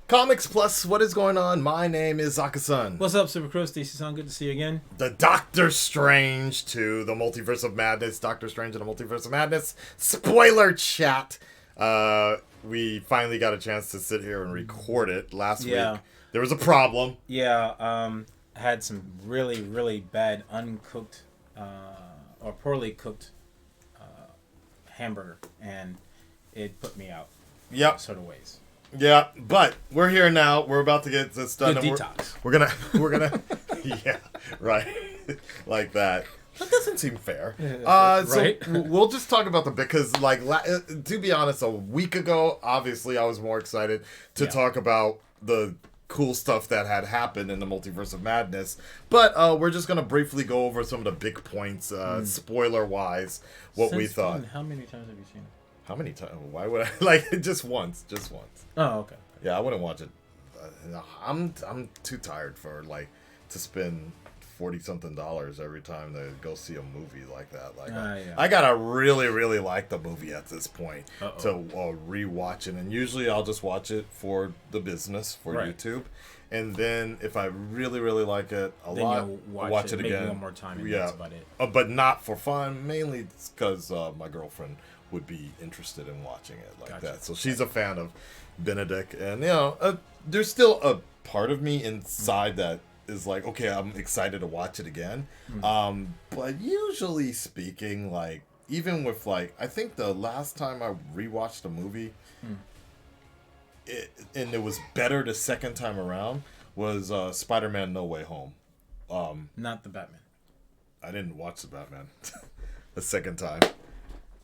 Comics Plus, what is going on? My name is Zaka-san. What's up, Super Crow? Stacey-san, good to see you again. The Doctor Strange to the Multiverse of Madness. Doctor Strange and the Multiverse of Madness. Spoiler chat. We finally got a chance to sit here and record it. Last week, there was a problem. Yeah, had some really, really bad uncooked or poorly cooked hamburger, and it put me out. Yep. Sort of ways. Yeah, but we're here now. We're about to get this done. Good detox. We're gonna, yeah, right, like that. That doesn't seem fair. Right? So we'll just talk about because, like, to be honest, a week ago, obviously, I was more excited to talk about the cool stuff that had happened in the Multiverse of Madness. But we're just gonna briefly go over some of the big points, spoiler-wise, what we thought. How many times have you seen it? How many times? Why would I like just once? Just once. Oh, okay. Yeah, I wouldn't watch it. I'm too tired for to spend $40-something every time to go see a movie like that. Like I gotta really like the movie at this point to rewatch it. And usually I'll just watch it for the business for YouTube, and then if I really like it a lot, watch it again one more time. And that's about it. But not for fun. Mainly because my girlfriend would be interested in watching it like that. So she's a fan of Benedict, and there's still a part of me inside that is like, okay, I'm excited to watch it again. But usually speaking, like, even with I think the last time I rewatched a movie, and it was better the second time around, was Spider-Man No Way Home. Not the Batman. I didn't watch the Batman the second time.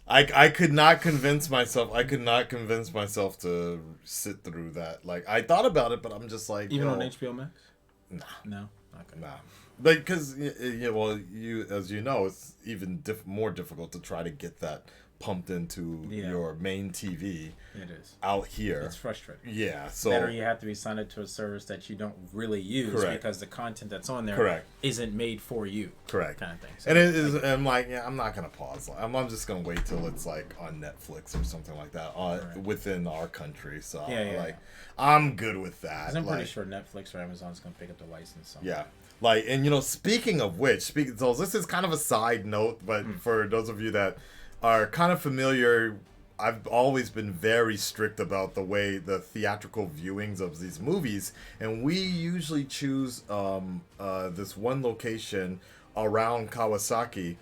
I could not convince myself. To sit through that. Like, I thought about it, but I'm just like, even on HBO Max. No, okay. Nah. Because as you know, it's even more difficult to try to get that pumped into your main TV. It is out here. It's frustrating. Yeah, so better you have to be signed up to a service that you don't really use because the content that's on there isn't made for you. Correct. Kind of thing. So and it is. I'm like, I'm not gonna pause. I'm just gonna wait till it's like on Netflix or something like that within our country. So I'm good with that. 'Cause I'm pretty sure Netflix or Amazon's gonna pick up the license. So. Yeah. And speaking of which, so this is kind of a side note, but for those of you that are kind of familiar, I've always been very strict about the theatrical viewings of these movies, and we usually choose this one location around Kawasaki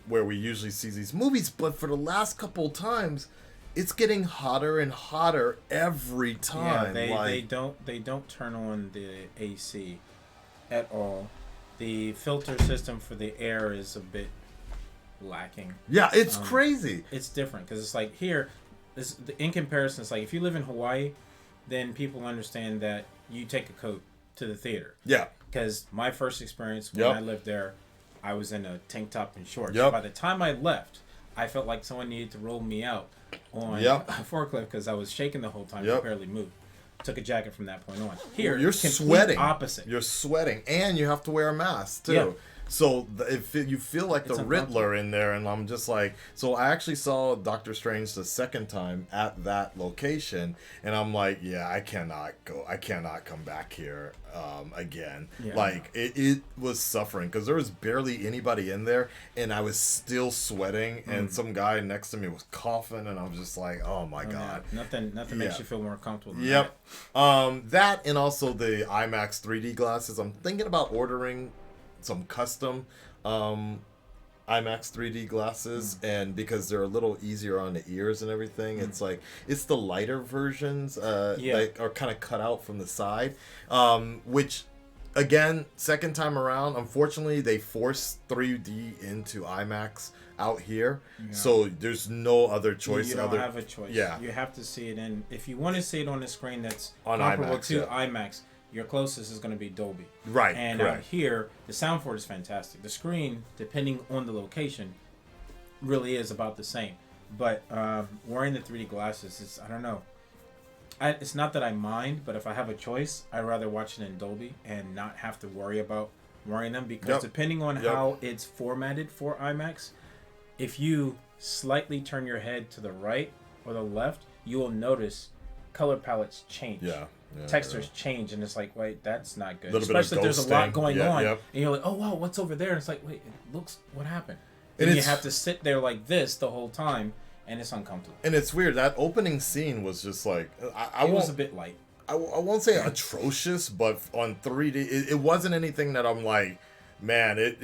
where we usually see these movies. But for the last couple times, it's getting hotter and hotter every time. Yeah, they don't turn on the AC at all. The filter system for the air is a bit lacking. Yeah, it's crazy. It's different because it's like here, in comparison, it's like if you live in Hawaii, then people understand that you take a coat to the theater. Yeah. Because my first experience when I lived there, I was in a tank top and shorts. Yep. By the time I left, I felt like someone needed to roll me out on a forklift because I was shaking the whole time. I barely moved. Took a jacket from that point on. Here, you're sweating. Opposite. You're sweating, and you have to wear a mask too. Yeah. So you feel like the Riddler in there, and I'm just like, so I actually saw Doctor Strange the second time at that location, and I'm like, I cannot come back here again. Yeah. Like it was suffering because there was barely anybody in there, and I was still sweating, and some guy next to me was coughing, and I was just like, oh my god, nothing makes you feel more comfortable than that, and also the IMAX 3D glasses. I'm thinking about ordering some custom IMAX 3D glasses, and because they're a little easier on the ears and everything, it's the lighter versions that are kind of cut out from the side, which again, second time around, unfortunately they forced 3D into IMAX out here, so there's no other choice. You don't have a choice. You have to see it in. If you want to see it on a screen that's on comparable IMAX, to IMAX, your closest is going to be Dolby. Right. And out here, the sound for it is fantastic. The screen, depending on the location, really is about the same. But wearing the 3D glasses, I don't know. It's not that I mind, but if I have a choice, I'd rather watch it in Dolby and not have to worry about wearing them, because depending on how it's formatted for IMAX, if you slightly turn your head to the right or the left, you will notice color palettes change. Yeah. Textures change, and it's like, wait, that's not good. Little bit of Especially if there's a lot ghosting. going Yeah, on, yep. and you're like, oh wow, what's over there? And it's like, wait, it looks, what happened? And And you it's- have to sit there like this the whole time, and it's uncomfortable. And it's weird. That opening scene was just like I It was won't a bit light. I won't say atrocious, but on 3D, it wasn't anything that I'm like, man. It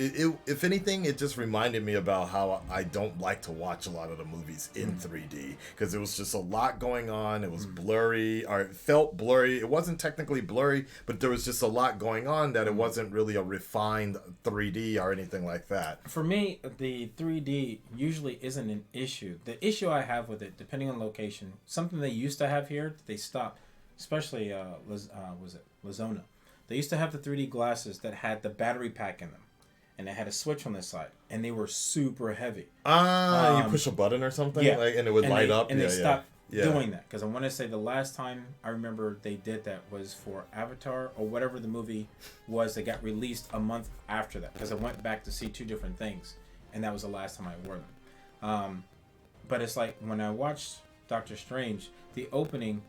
if anything, it just reminded me about how I don't like to watch a lot of the movies in 3D because it was just a lot going on. It was blurry, or it felt blurry. It wasn't technically blurry, but there was just a lot going on that it wasn't really a refined 3D or anything like that. For me, the 3D usually isn't an issue. The issue I have with it, depending on location, something they used to have here, they stopped. Especially, was it Lazona? They used to have the 3D glasses that had the battery pack in them, and it had a switch on the side, and they were super heavy. You push a button or something, Yeah. like, and it would light up. And yeah, they stopped yeah. doing that because I want to say the last time I remember they did that was for Avatar or whatever the movie was that got released a month after that, because I went back to see two different things, and that was the last time I wore them. But it's like when I watched Doctor Strange, the opening,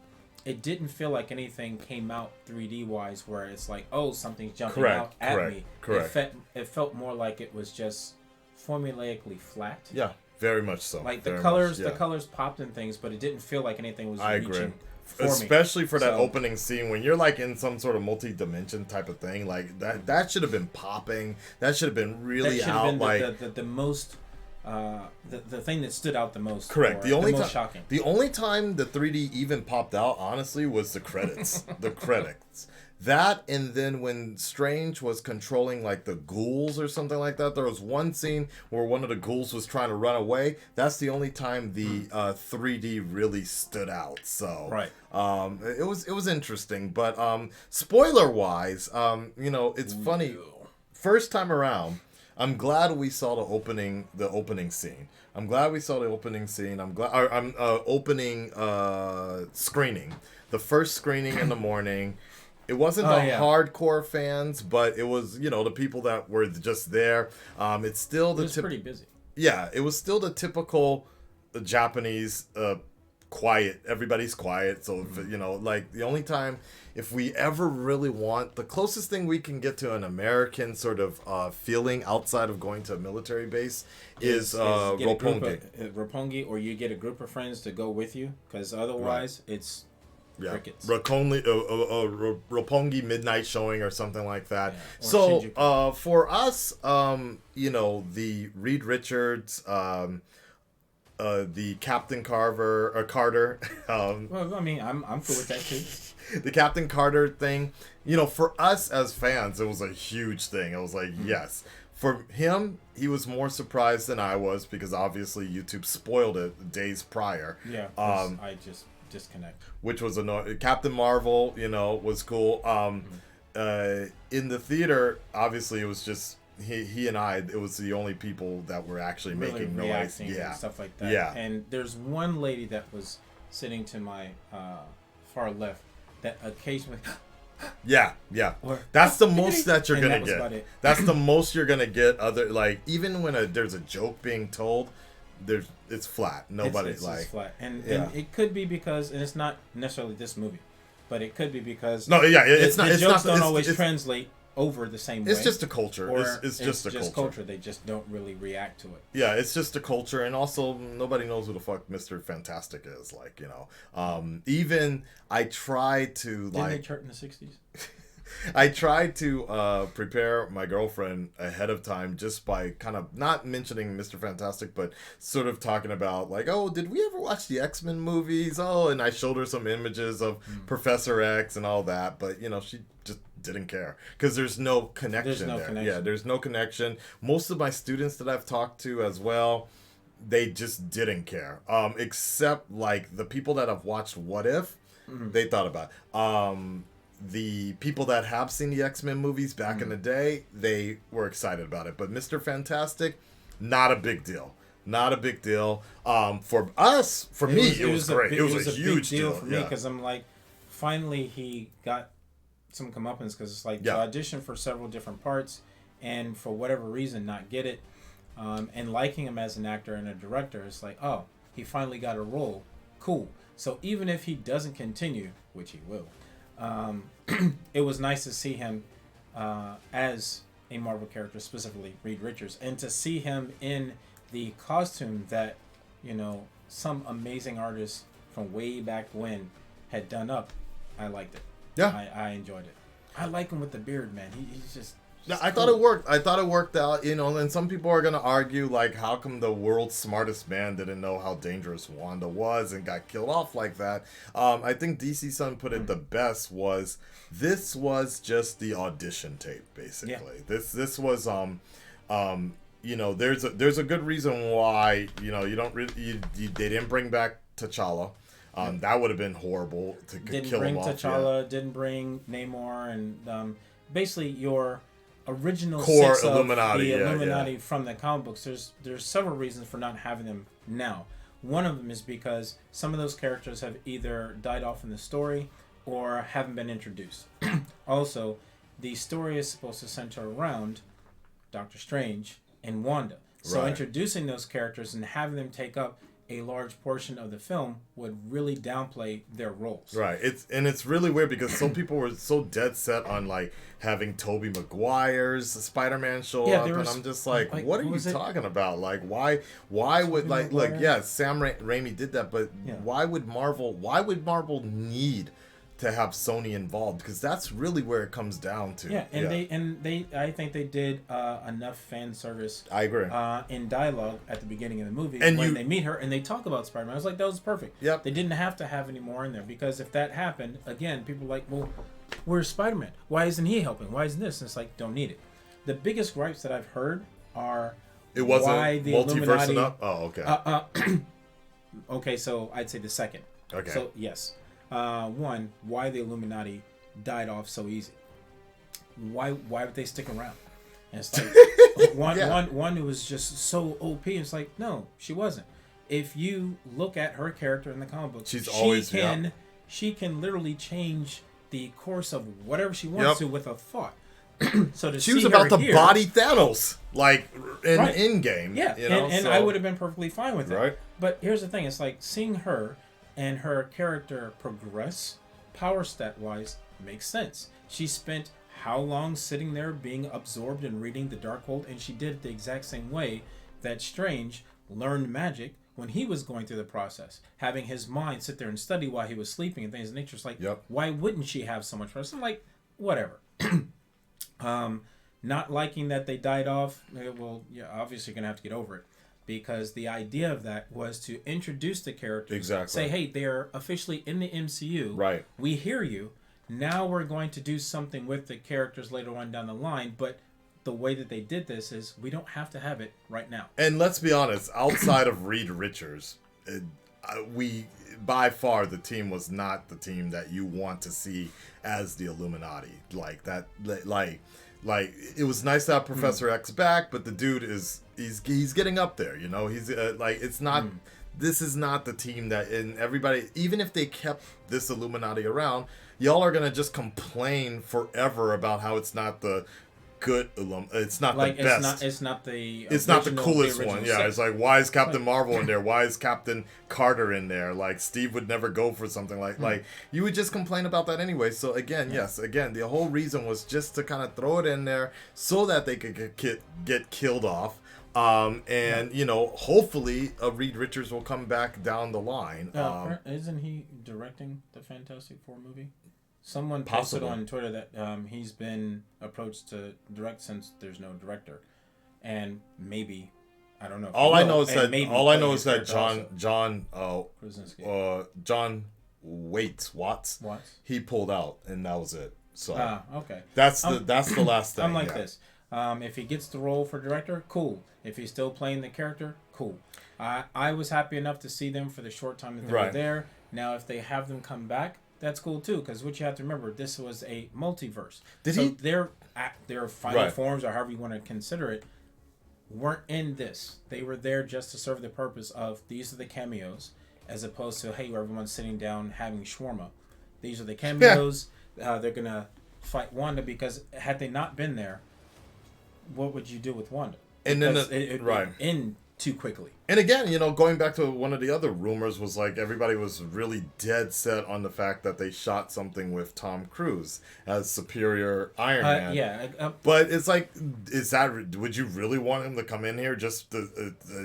it didn't feel like anything came out 3D wise where it's like, oh, something's jumping out at me. Correct. It felt more like it was just formulaically flat. Yeah, very much so. Like the Very colors, much, yeah. the colors popped and things, but it didn't feel like anything was I reaching agree. for me. Especially for that So- opening scene when you're like in some sort of multi-dimension type of thing, like that should have been popping. That should have been really That should out. have been Like the most, the thing that stood out the most. correct. Or The only most time, shocking. the only time the 3D even popped out, honestly, was the credits. The credits. That, and then when Strange was controlling like the ghouls or something like that, there was one scene where one of the ghouls was trying to run away. That's the only time the 3D really stood out. So Right. it was interesting, but spoiler wise, it's funny. First time around, I'm glad we saw the opening scene. I'm glad we saw the opening scene. I'm glad opening screening. The first screening in the morning. It wasn't the hardcore fans, but it was, the people that were just there. It's still It was pretty busy. Yeah, it was still the typical Japanese quiet. Everybody's quiet. So, like the only time, if we ever really want, the closest thing we can get to an American sort of feeling outside of going to a military base is Roppongi. Roppongi, or you get a group of friends to go with you, because otherwise it's crickets. Roppongi midnight showing or something like that. Yeah, So Shinjuku. for us, the Reed Richards, the Captain Carter, Well, I mean, I'm cool with that too. the Captain Carter thing, for us as fans, it was a huge thing. It was like, yes. For him, he was more surprised than I was because obviously YouTube spoiled it days prior. Yeah, 'cause I just disconnect. Which was Captain Marvel, was cool. In the theater, obviously, it was just he and I. It was the only people that were actually Really making noise. reacting Yeah, and stuff like that. Yeah. And there's one lady that was sitting to my far left that occasionally. yeah. Or- That's the most that you're And gonna that was about get. it. That's the most you're gonna get. Even when there's a joke being told, it's flat. Nobody it's flat, and Yeah. and it could be because, and it's not necessarily this movie, but it could be because No, yeah, it's not. The It's jokes not. don't It's, always it's, translate over the same way. it's just a culture. or It's just a culture. They just don't really react to it. Yeah, it's just a culture, and also nobody knows who the fuck Mr. Fantastic is. Even I tried to Didn't they chart in the '60s? I tried to prepare my girlfriend ahead of time just by kind of not mentioning Mr. Fantastic, but sort of talking about oh, did we ever watch the X-Men movies? Oh, and I showed her some images of Professor X and all that, but she just didn't care because there's no connection there. connection. Yeah, there's no connection. Most of my students that I've talked to as well, they just didn't care. Except the people that have watched What If, they thought about it. The people that have seen the X-Men movies back in the day, they were excited about it. But Mr. Fantastic, not a big deal. Not a big deal. For us, for me, it was great. It was a huge deal deal for me because I'm like, finally he got some comeuppance because it's like to audition for several different parts and for whatever reason not get it, and liking him as an actor and a director. It's like, oh, he finally got a role. Cool. So even if he doesn't continue, which he will, it was nice to see him as a Marvel character, specifically Reed Richards, and to see him in the costume that, some amazing artists from way back when had done up. I liked it. Yeah. I enjoyed it. I like him with the beard, man. He's just Yeah, I thought it worked. I thought it worked out, and some people are going to argue, like, how come the world's smartest man didn't know how dangerous Wanda was and got killed off like that? I think DC Sun put it the best this was just the audition tape, basically. Yeah. This was, there's a good reason why, you don't really, they didn't bring back T'Challa. That would have been horrible to kill him off. Didn't bring T'Challa, didn't bring Namor, and basically your original core six Illuminati, of the Illuminati from the comic books. There's several reasons for not having them now. One of them is because some of those characters have either died off in the story or haven't been introduced. Also, the story is supposed to center around Doctor Strange and Wanda. So introducing those characters and having them take up a large portion of the film would really downplay their roles. Right. It's really weird because some people were so dead set on like having Tobey Maguire's Spider-Man show up, and I'm just like what are you talking about? Like why would like Maguire? Look, yeah, Sam Raimi did that, but why would Marvel need to have Sony involved? Because that's really where it comes down to. Yeah, and they I think they did enough fan service. I agree. In dialogue at the beginning of the movie, and when they meet her and they talk about Spider-Man, I was like, that was perfect. Yep. They didn't have to have any more in there, because if that happened, again, people were like, well, where's Spider-Man? Why isn't he helping? Why isn't this? And it's like, don't need it. The biggest gripes that I've heard are it wasn't why the multiverse Illuminati. Enough? Oh, okay. Okay, so I'd say the second. Okay. So yes. One, why the Illuminati died off so easy. Why would they stick around? And it's like one who was just so OP. It's like, no, she wasn't. If you look at her character in the comic book, she can literally change the course of whatever she wants to with a thought. So she was about to body Thanos, like in Endgame. Yeah, and I would have been perfectly fine with it. Right. But here's the thing: it's like seeing her and her character progress, power stat wise, makes sense. She spent how long sitting there being absorbed and reading the Darkhold, and she did it the exact same way that Strange learned magic when he was going through the process, having his mind sit there and study while he was sleeping and things of nature. It's like, why wouldn't she have so much process? I'm like, whatever. Not liking that they died off. Well, yeah, obviously you're gonna have to get over it, because the idea of that was to introduce the characters. Exactly. Say, hey, they're officially in the MCU. Right. We hear you. Now we're going to do something with the characters later on down the line, but the way that they did this is we don't have to have it right now. And let's be honest, outside of Reed Richards, we by far the team was not the team that you want to see as the Illuminati. Like that, like it was nice to have Professor X back, but the dude he's getting up there. He's it's not. This is not the team that, and everybody, even if they kept this Illuminati around, y'all are gonna just complain forever about how it's not the good it's not the best. It's not the coolest one. Yeah, it's like, why is Captain Marvel in there? Why is Captain Carter in there? Like, Steve would never go for something like you would just complain about that anyway. So again, the whole reason was just to kind of throw it in there so that they could get killed off. Hopefully Reed Richards will come back down the line. Isn't he directing the Fantastic Four movie? Someone posted on Twitter that he's been approached to direct since there's no director, and maybe, I don't know. All I know is that John Watts, he pulled out, and that was it. So okay, that's the last thing. I'm like this. If he gets the role for director, cool. If he's still playing the character, cool. I was happy enough to see them for the short time that they were there. Now, if they have them come back, that's cool too, because what you have to remember, this was a multiverse. Their final forms, or however you want to consider it, weren't in this. They were there just to serve the purpose of, these are the cameos, as opposed to, hey, everyone's sitting down having shawarma. These are the cameos. They're gonna fight Wanda, because had they not been there, what would you do with Wanda? In too quickly. And again, going back to one of the other rumors was like everybody was really dead set on the fact that they shot something with Tom Cruise as superior Iron Man. Yeah. But it's like, would you really want him to come in here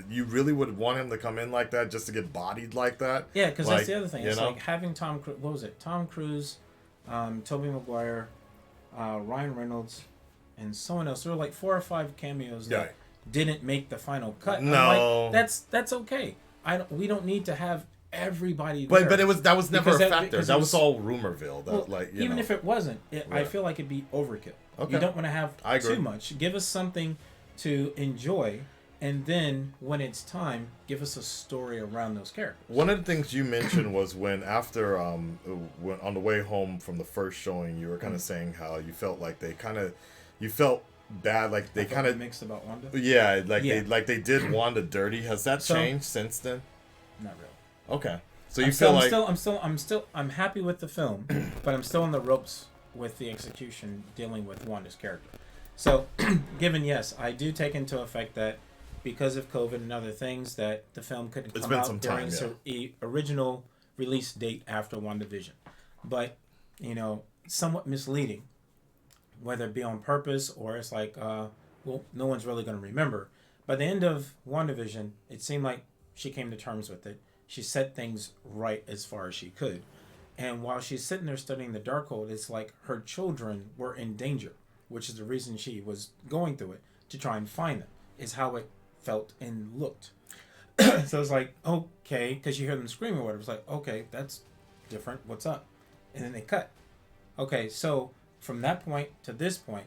you really would want him to come in like that just to get bodied like that? Yeah, because like, that's the other thing. It's like having Tom Cruise, what was it? Tom Cruise, Tobey Maguire, Ryan Reynolds, and someone else. There were like 4 or 5 cameos that didn't make the final cut. No, that's okay. We don't need to have everybody there. But that was never a factor. That was all rumorville. Even if it wasn't, I feel like it'd be overkill. Okay. You don't want to have too much. Give us something to enjoy, and then when it's time, give us a story around those characters. One of the things you mentioned was when on the way home from the first showing, you were kind of saying how you felt like you felt bad, like they kind of mixed about Wanda. Yeah, they did Wanda dirty. Has that changed since then? Not really. Okay, so you feel like I'm happy with the film, but I'm still on the ropes with the execution dealing with Wanda's character. So, given yes, I do take into effect that because of COVID and other things that the film couldn't come out during the original release date after WandaVision, but somewhat misleading. Whether it be on purpose or it's like, no one's really going to remember. By the end of WandaVision, it seemed like she came to terms with it. She set things right as far as she could. And while she's sitting there studying the Darkhold, it's like her children were in danger, which is the reason she was going through it, to try and find them, is how it felt and looked. So it's like, okay, because you hear them scream or whatever. It's like, okay, that's different. What's up? And then they cut. Okay, so from that point to this point,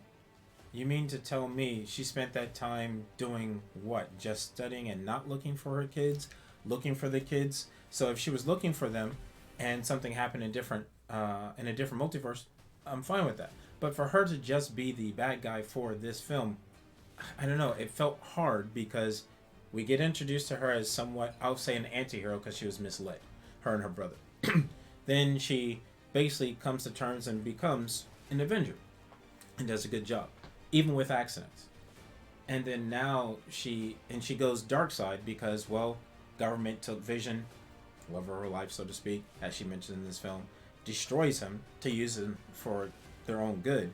you mean to tell me she spent that time doing what? Just studying and not looking for her kids? Looking for the kids? So if she was looking for them and something happened in a different multiverse, I'm fine with that. But for her to just be the bad guy for this film, I don't know. It felt hard because we get introduced to her as somewhat, I'll say an anti-hero because she was misled, her and her brother. Then she basically comes to terms and becomes an Avenger and does a good job, even with accidents. And then now she goes dark side because, government took Vision, love of her life, so to speak, as she mentioned in this film, destroys him to use him for their own good,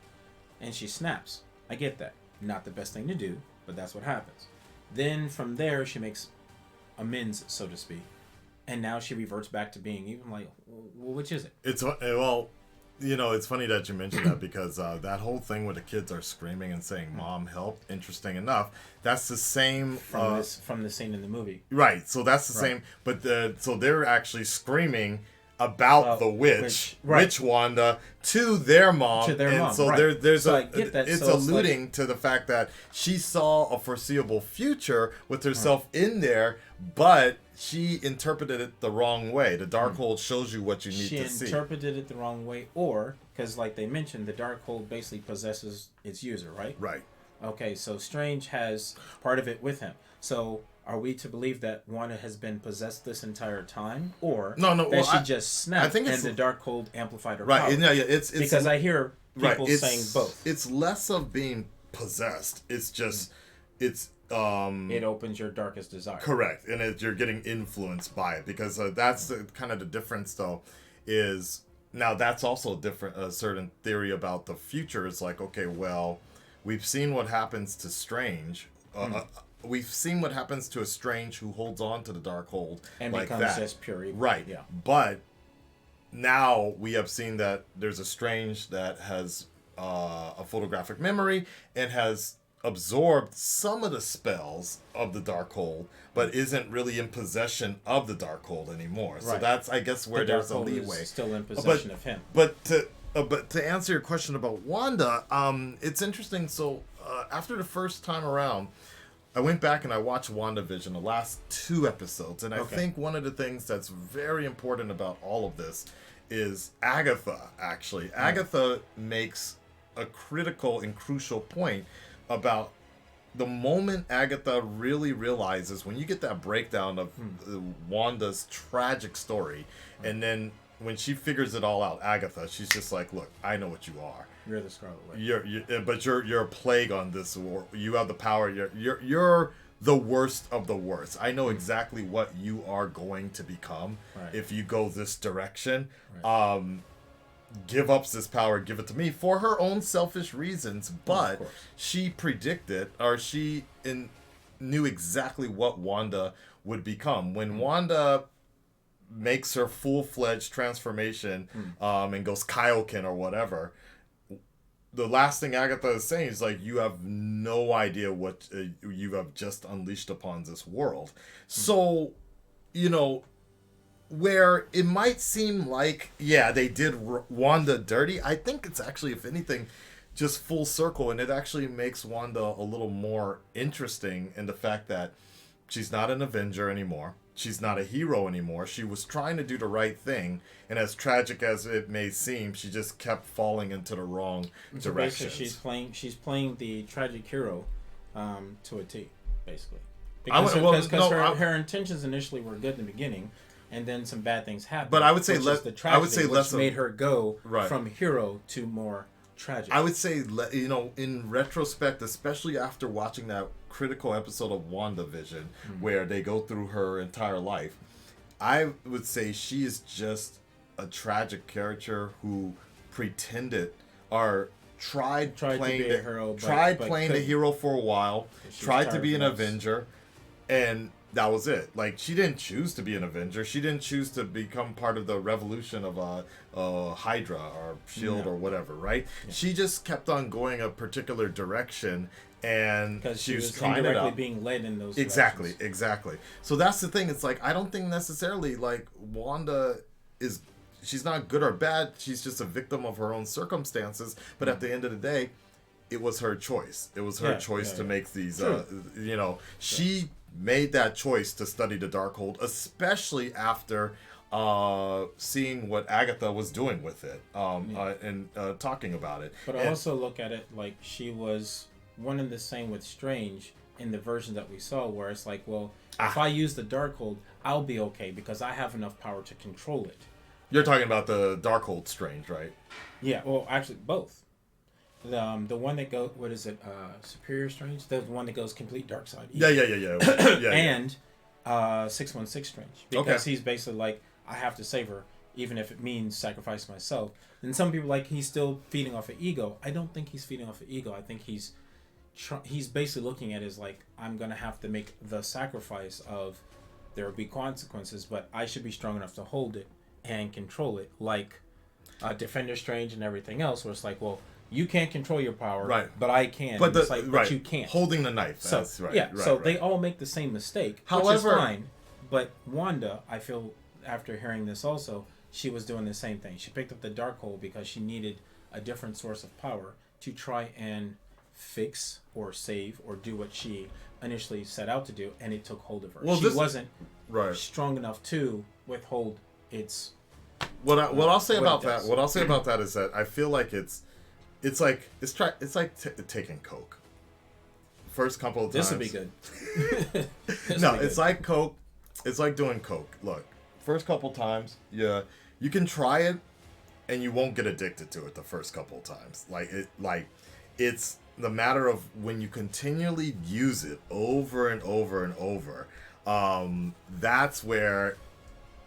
and she snaps. I get that. Not the best thing to do, but that's what happens. Then from there, she makes amends, so to speak, and now she reverts back to being even like, well, which is it? It's funny that you mentioned that because that whole thing where the kids are screaming and saying "Mom, help!" Interesting enough, that's the same from the scene in the movie. Right. So that's the same, but so they're actually screaming about the witch Wanda to their mom. So there's it's alluding to the fact that she saw a foreseeable future with herself in there, but she interpreted it the wrong way. The Darkhold shows you what you need to see. She interpreted it the wrong way, or because, like they mentioned, the Darkhold basically possesses its user, right? Right. Okay, so Strange has part of it with him. So are we to believe that Wanda has been possessed this entire time, or that she just snapped and the Darkhold amplified her power? Yeah, it's because I hear people saying both. It's less of being possessed. It's just it opens your darkest desire. Correct, and you're getting influenced by it because that's kind of the difference. Though, is now that's also different. A certain theory about the future is like, okay, well, we've seen what happens to Strange. We've seen what happens to a Strange who holds on to the Darkhold and like becomes just pure evil. Right. Yeah. But now we have seen that there's a Strange that has a photographic memory and has absorbed some of the spells of the Darkhold, but isn't really in possession of the Darkhold anymore. Right. So that's, I guess, where there's a leeway. Is still in possession of him. But to answer your question about Wanda, it's interesting. So after the first time around, I went back and I watched WandaVision, the last 2 episodes, and I think one of the things that's very important about all of this is Agatha, actually. Agatha makes a critical and crucial point about the moment Agatha really realizes, when you get that breakdown of Wanda's tragic story, and then when she figures it all out, Agatha, she's just like, look, I know what you are. You're the Scarlet Witch. But you're a plague on this war. You have the power. You're the worst of the worst. I know exactly what you are going to become if you go this direction. Give up this power, give it to me for her own selfish reasons. But she predicted, or knew exactly what Wanda would become. When Wanda makes her full-fledged transformation and goes Kaioken or whatever, the last thing Agatha is saying is like, you have no idea what you have just unleashed upon this world. So, you know, where it might seem like, yeah, they did Wanda dirty, I think it's actually, if anything, just full circle, and it actually makes Wanda a little more interesting in the fact that she's not an Avenger anymore. She's not a hero anymore. She was trying to do the right thing, and as tragic as it may seem, she just kept falling into the wrong direction. She's playing the tragic hero to a T, basically. Because her intentions initially were good in the beginning, and then some bad things happened. But I would say which made her go from hero to more tragic. I would say, you know, in retrospect, especially after watching that critical episode of WandaVision, where they go through her entire life, I would say she is just a tragic character who pretended or tried playing to be a hero, playing the hero for a while, tried to be an Avenger, and that was it. Like, she didn't choose to be an Avenger. She didn't choose to become part of the revolution of Hydra or S.H.I.E.L.D. or whatever, right? Yeah. She just kept on going a particular direction, and because she was trying indirectly it out. Being led in those Exactly. So that's the thing. It's like, I don't think necessarily, like, Wanda is... She's not good or bad. She's just a victim of her own circumstances. But at the end of the day, it was her choice. It was her choice to make these, you know... She made that choice to study the Darkhold, especially after seeing what Agatha was doing with it and talking about it. But I also look at it like she was one and the same with Strange in the version that we saw, where it's like, well, if I use the Darkhold, I'll be okay because I have enough power to control it. You're talking about the Darkhold Strange, right? Yeah, well, actually, both. The one that goes, what is it, Superior Strange? The one that goes complete dark side. Yeah. And 616 Strange. Because he's basically like, I have to save her, even if it means sacrifice myself. And some people, like, he's still feeding off of ego. I don't think he's feeding off of ego. I think he's basically looking at it as like, I'm going to have to make the sacrifice of, there will be consequences, but I should be strong enough to hold it and control it, like Defender Strange and everything else, where it's like, well, you can't control your power, but I can. But but you can't. Holding the knife. So that's right. Yeah. So they all make the same mistake, which is fine. But Wanda, I feel after hearing this also, she was doing the same thing. She picked up the Darkhold because she needed a different source of power to try and fix or save or do what she initially set out to do, and it took hold of her. Well, she wasn't strong enough to withhold its. What I'll say about that is that I feel like it's like taking Coke. First couple of times. This would be good. It's like Coke. It's like doing Coke. Look, first couple times, you can try it, and you won't get addicted to it the first couple of times. It's the matter of when you continually use it over and over and over. That's where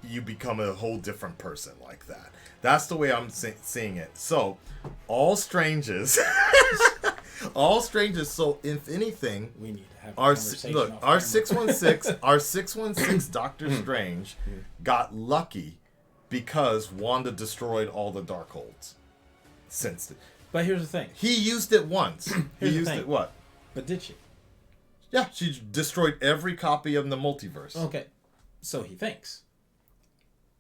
you become a whole different person like that. That's the way I'm seeing it. So, all strangers. So, if anything, we need to have a conversation. Our 616 Doctor Strange got lucky because Wanda destroyed all the Darkholds. But here's the thing. He used it once. He used it what? But did she? Yeah, she destroyed every copy of the multiverse. Okay, so he thinks.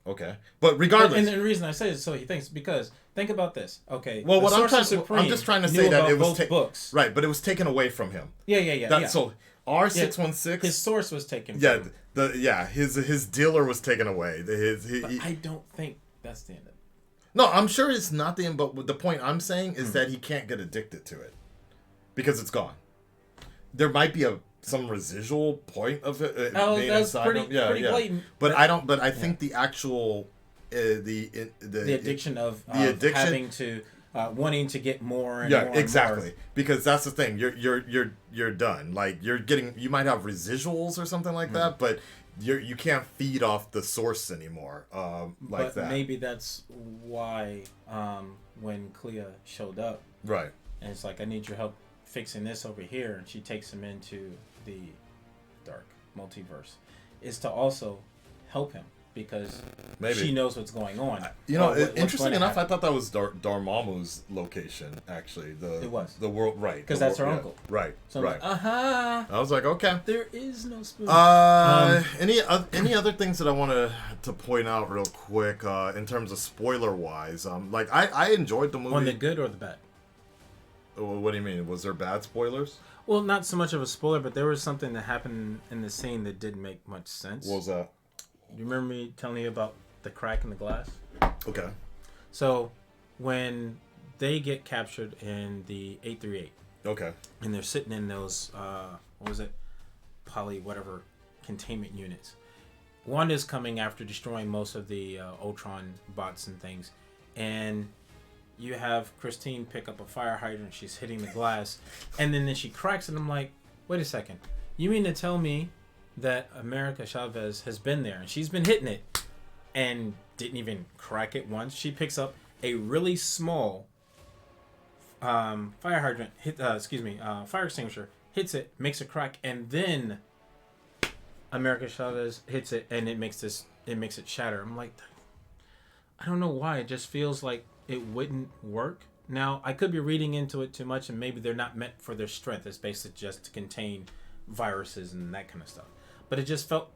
Okay, but regardless, and the reason I say it is so he thinks, because think about this. Okay, well, I'm just trying to say that it was books, right, but it was taken away from him. Yeah. So our 616, his source was taken. From him. His dealer was taken away. I don't think that's the end of it. No, I'm sure it's not the end. But the point I'm saying is that he can't get addicted to it because it's gone. There might be some residual point of it. That's pretty blatant. But I don't. But I think the actual the addiction of having to wanting to get more and yeah, more exactly. and more. Because that's the thing. You're done. Like you might have residuals or something like that, but you can't feed off the source anymore. Like But that. maybe that's why when Clea showed up, Right. and it's like, I need your help fixing this over here, and she takes him into the dark multiverse, is to also help him because Maybe. she knows what's going on. Interesting enough, I thought that was Dormammu's location. Actually, It was. the world, right? Because that's her uncle. Right. So I'm right. like, I was like, okay. there is no spoon. Any other things that I want to point out real quick in terms of spoiler wise? Like I enjoyed the movie. On the good or the bad? What do you mean? Was there bad spoilers? Well, not so much of a spoiler, but there was something that happened in the scene that didn't make much sense. What was that? You remember me telling you about the crack in the glass? Okay. So, when they get captured in the 838, Okay. and they're sitting in those, what was it? Whatever, containment units. Wanda's coming after destroying most of the Ultron bots and things. And you have Christine pick up a fire hydrant, she's hitting the glass, and then she cracks it. I'm like, wait a second. You mean to tell me that America Chavez has been there and she's been hitting it and didn't even crack it once? She picks up a really small fire hydrant, fire extinguisher, hits it, makes a crack, and then America Chavez hits it and it makes it shatter. I'm like, I don't know why. It just feels like it wouldn't work. Now, I could be reading into it too much, and maybe they're not meant for their strength. It's basically just to contain viruses and that kind of stuff. But it just felt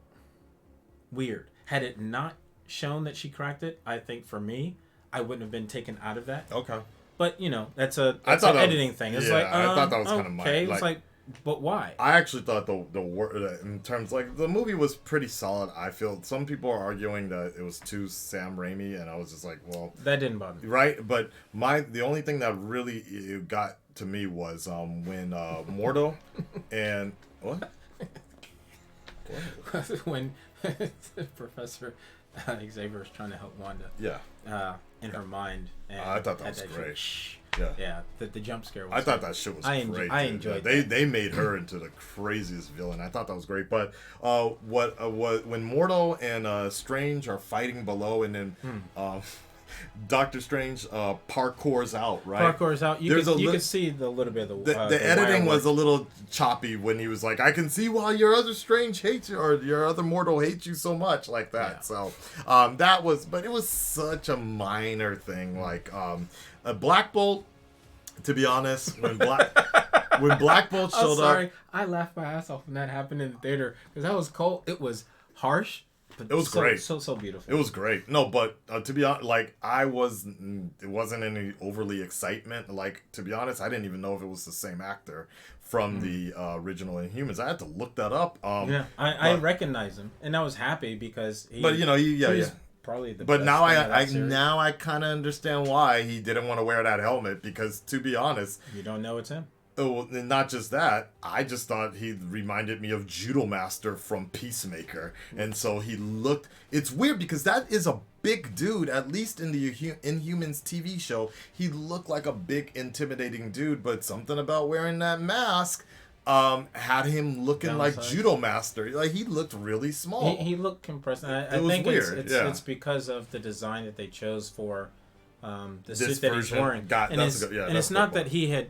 weird. Had it not shown that she cracked it, I think for me, I wouldn't have been taken out of that. Okay. But that's an editing thing. It's like, I thought that was kind of okay. It's like, but why? I actually thought the word in terms like the movie was pretty solid. I feel some people are arguing that it was too Sam Raimi, and I was just like, well, that didn't bother me. Right, but the only thing that really got to me was when Mordo and what? When Professor Xavier is trying to help Wanda. Yeah. In her mind. And I thought that was great. Yeah. The jump scare was I thought that shit was great. I enjoyed it. They made her into the craziest villain. I thought that was great. But when Mordo and Strange are fighting below, and then Doctor Strange parkours out, right? Parkours out. You could see the little bit of the editing was a little choppy when he was like, I can see why your other Strange hates you, or your other Mortal hates you so much, like that. Yeah. So that was, but it was such a minor thing. Like a Black Bolt, to be honest, when Black Bolt showed up, I laughed my ass off when that happened in the theater because that was cold. It was harsh. It was great. So beautiful. It was great. No, but to be honest, like it wasn't any overly excitement. Like, to be honest, I didn't even know if it was the same actor from the original Inhumans. I had to look that up. I recognize him, and I was happy because he. But he's probably the. But best now I I kind of understand why he didn't want to wear that helmet, because to be honest, you don't know it's him. Oh, and not just that, I just thought he reminded me of Judo Master from Peacemaker. And so he looked... It's weird because that is a big dude, at least in the Inhumans TV show. He looked like a big, intimidating dude, but something about wearing that mask had him looking like Judo Master. Like, he looked really small. He looked compressed. I think weird. It's because of the design that they chose for the suit that he's wearing. It's not that he had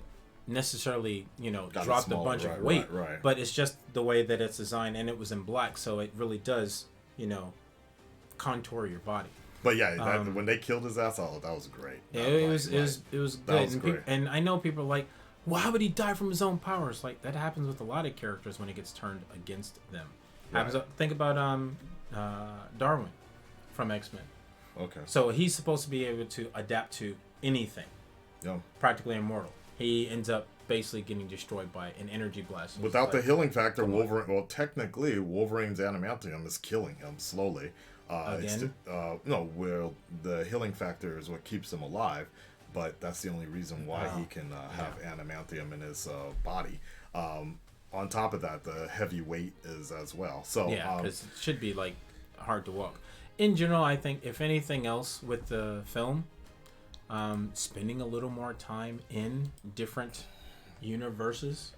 necessarily dropped a bunch of weight, but it's just the way that it's designed, and it was in black, so it really does contour your body. But yeah, when they killed his ass, that was great. Yeah, it was good. And I know people are like, well, how would he die from his own powers? Like, that happens with a lot of characters when it gets turned against them. Think about Darwin from X-Men. Okay. So he's supposed to be able to adapt to anything. Yeah. Practically immortal. He ends up basically getting destroyed by an energy blast. Without the healing factor, Wolverine... Well, technically, Wolverine's adamantium is killing him slowly. Again? Well, the healing factor is what keeps him alive, but that's the only reason why he can have adamantium in his body. On top of that, the heavy weight is as well. So because it should be hard to walk. In general, I think if anything else with the film, Spending a little more time in different universes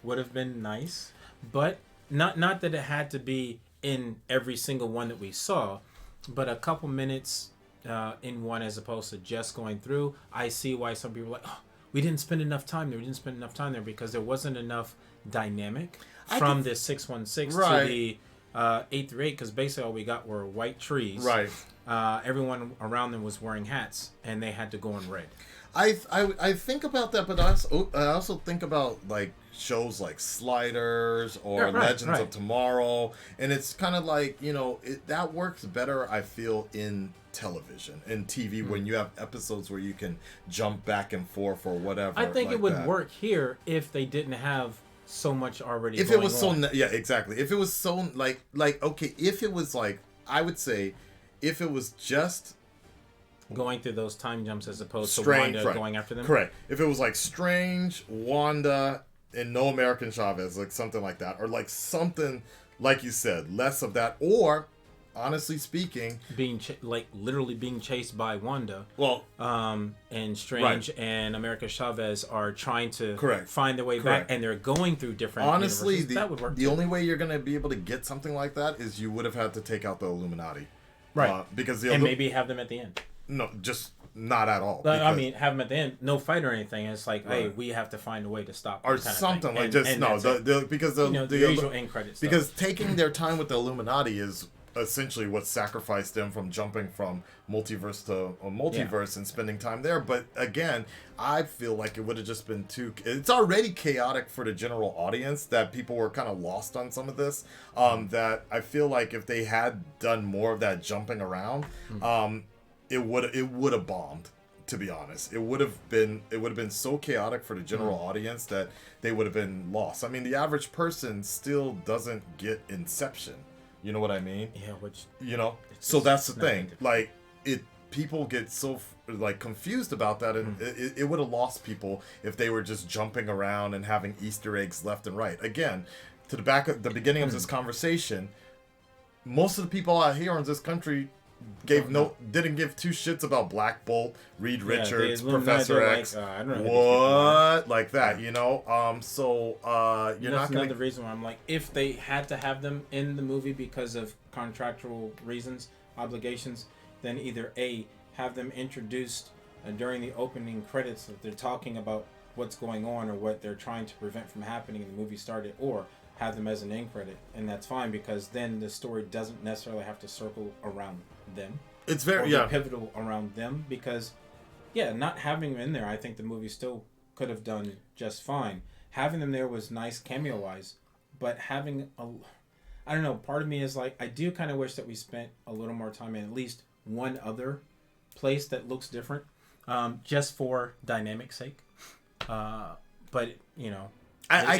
would have been nice, but not that it had to be in every single one that we saw, but a couple minutes in one as opposed to just going through. I see why some people are like, oh, we didn't spend enough time there. We didn't spend enough time there because there wasn't enough dynamic from the 616 to the 838, because basically all we got were white trees. Right. Everyone around them was wearing hats, and they had to go in red. I think about that, but I also think about like shows like Sliders or Legends of Tomorrow, and it's kind of like, you know, that works better, I feel, in television and TV when you have episodes where you can jump back and forth or whatever. I think like it would that. work here if they didn't have so much already. If going it was on. so, yeah, exactly. If it was so like okay, if it was like, I would say, if it was just going through those time jumps as opposed Strange, to Wanda going after them. Correct. If it was like Strange, Wanda, and No American Chavez, like something like that, or like something like you said, less of that, or honestly speaking, being literally being chased by Wanda. Well, and Strange and America Chavez are trying to find their way back, and they're going through different. Honestly, that would work. The only way you're gonna be able to get something like that is you would have had to take out the Illuminati, right? Because maybe have them at the end. No, just not at all. I mean, have them at the end, no fight or anything. It's like, hey, we have to find a way to stop them, or something like just no. Because the usual end credits. Because taking their time with the Illuminati is essentially what sacrificed them from jumping from multiverse to a multiverse and spending time there. But again, I feel like it would have just been too. It's already chaotic for the general audience that people were kind of lost on some of this. That I feel like if they had done more of that jumping around, it would have bombed. To be honest, it would have been so chaotic for the general audience that they would have been lost. I mean, the average person still doesn't get Inception. You know what I mean? Yeah, which so that's the thing. Like people get so like confused about that, and it would have lost people if they were just jumping around and having Easter eggs left and right. Again, to the beginning of this conversation, most of the people out here in this country didn't give two shits about Black Bolt, Reed Richards, Professor X, like that, you know. You're not gonna. Another reason why I'm like, if they had to have them in the movie because of contractual reasons, obligations, then either A, have them introduced during the opening credits that they're talking about what's going on or what they're trying to prevent from happening in the movie started, or have them as an end credit, and that's fine because then the story doesn't necessarily have to circle around them. It's very pivotal around them, because not having them in there, I think the movie still could have done just fine. Having them there was nice cameo wise, but having I don't know, part of me is like, I do kind of wish that we spent a little more time in at least one other place that looks different, just for dynamic's sake. But you know, I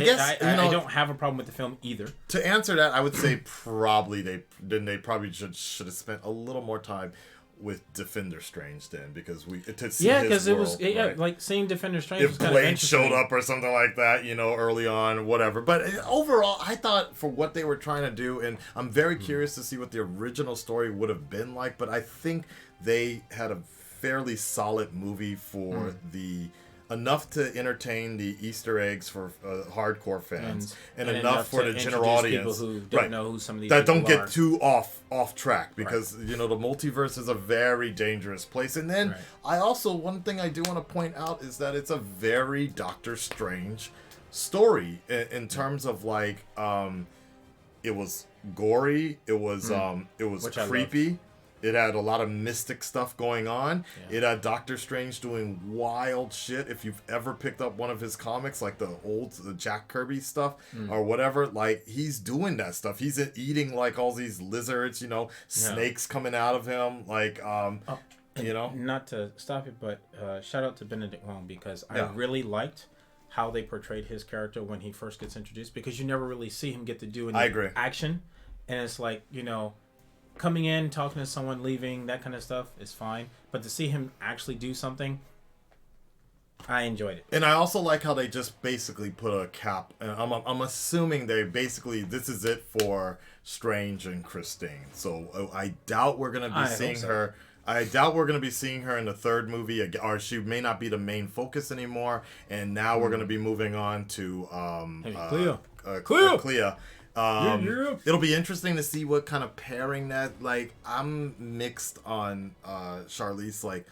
don't have a problem with the film either. To answer that, I would say probably they probably should have spent a little more time with Defender Strange then, because to see his world, right? Like seeing Defender Strange. If Blade showed up or something like that, you know, early on, whatever. But overall, I thought for what they were trying to do, and I'm very curious to see what the original story would have been like. But I think they had a fairly solid movie for enough to entertain the Easter eggs for hardcore fans, and enough for the general audience people who don't know who some of these that don't get are. too off track, because you know the multiverse is a very dangerous place. And then I also, one thing I do want to point out is that it's a very Doctor Strange story in terms of like it was gory, it was creepy. It had a lot of mystic stuff going on. Yeah. It had Doctor Strange doing wild shit. If you've ever picked up one of his comics, like the Jack Kirby stuff or whatever, like he's doing that stuff. He's eating like all these lizards, you know, snakes coming out of him, like you know. Not to stop it, but shout out to Benedict Wong, because I really liked how they portrayed his character when he first gets introduced, because you never really see him get to do any action, and it's like, you know, coming in, talking to someone, leaving, that kind of stuff is fine. But to see him actually do something, I enjoyed it. And I also like how they just basically put a cap. And I'm assuming they basically, this is it for Strange and Christine. So I doubt we're going to be seeing her I doubt we're going to be seeing her in the third movie, or she may not be the main focus anymore. And now we're going to be moving on to Clea. Clea. It'll be interesting to see what kind of pairing that. Like, I'm mixed on Charlize. Like,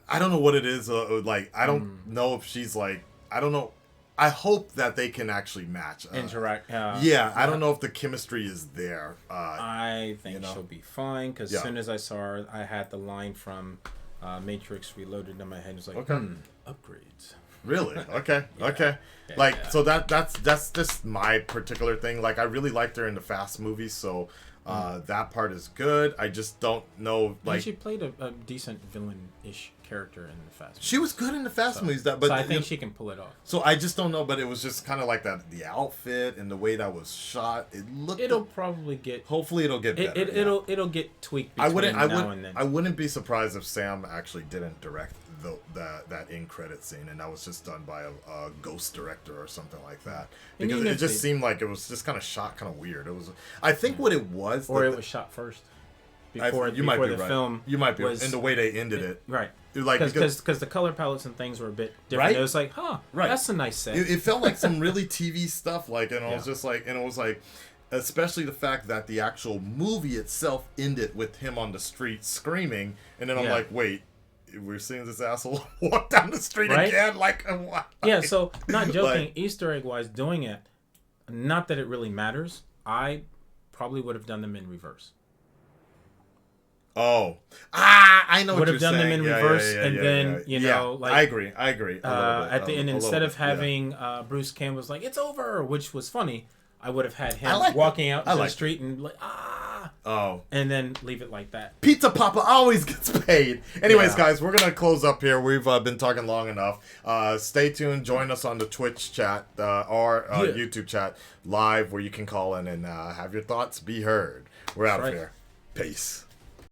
I don't know what it is. Like, I don't know if she's like. I don't know. I hope that they can actually match. Interact. I don't know if the chemistry is there. I think she'll be fine because as soon as I saw her, I had the line from Matrix Reloaded in my head. It's like, upgrades. Really? Okay. Okay. Yeah, Like, so that's just my particular thing. Like, I really liked her in the Fast movies, so that part is good. I just don't know. Like, she played a decent villain-ish character in the Fast movies. She was good in the Fast movies. But so I think she can pull it off. So I just don't know, but it was just kind of like that, the outfit and the way that was shot. It looked. It'll probably get. Hopefully, it'll get better. It'll get tweaked between now and then. I wouldn't be surprised if Sam actually didn't direct that end credit scene, and that was just done by a ghost director or something like that. Because it just seemed like it was just kind of shot kind of weird. It was. I think what it was. Or it was shot first. Before the film. You might be right. And the way they ended it. Right. Like because the color palettes and things were a bit different. Right? It was like, that's a nice set. It felt like some really TV stuff, like, and I was just like, and it was like, especially the fact that the actual movie itself ended with him on the street screaming, and then I'm like, wait, we're seeing this asshole walk down the street again, like, what? Yeah. So not joking, Easter egg wise, doing it, not that it really matters. I probably would have done them in reverse. Oh, I know what you're saying. Would have done them in reverse, and then you know, like I agree. At the end, instead of having Bruce Campbell's like "It's over," which was funny, I would have had him walking out to the street and like and then leave it like that. Pizza Papa always gets paid. Anyways, guys, we're gonna close up here. We've been talking long enough. Stay tuned. Join us on the Twitch chat or YouTube chat live, where you can call in and have your thoughts be heard. We're out of here. Peace.